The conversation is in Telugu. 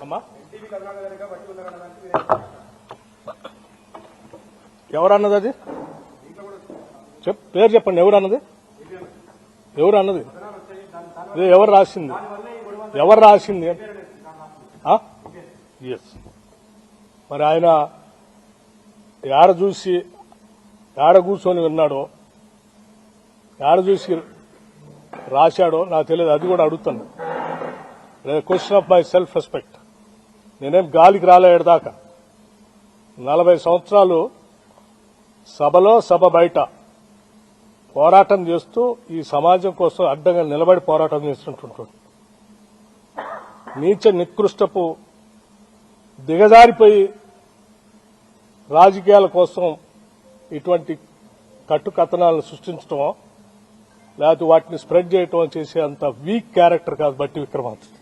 అమ్మా ఎవరన్నది అది పేరు చెప్పండి. ఎవరన్నది ఇది ఎవరు రాసింది ఎస్. మరి ఆయన ఏడ కూర్చొని విన్నాడో, ఏడ చూసి రాశాడో నాకు తెలియదు. అది కూడా అడుగుతాను. Question of my self respect. నేనేం గాలికి రాలేదాకా 40 సంవత్సరాలు సభ బయట పోరాటం చేస్తూ ఈ సమాజం కోసం అడ్డంగా నిలబడి పోరాటం చేస్తుంటుంటాడు. నీచ నికృష్టపు దిగజారిపోయి రాజకీయాల కోసం ఇటువంటి కట్టుకథనాలను సృష్టించడం, లేకపోతే వాటిని స్ప్రెడ్ చేయటం చేసే అంత వీక్ క్యారెక్టర్ కాదు బట్టి విక్రమార్క.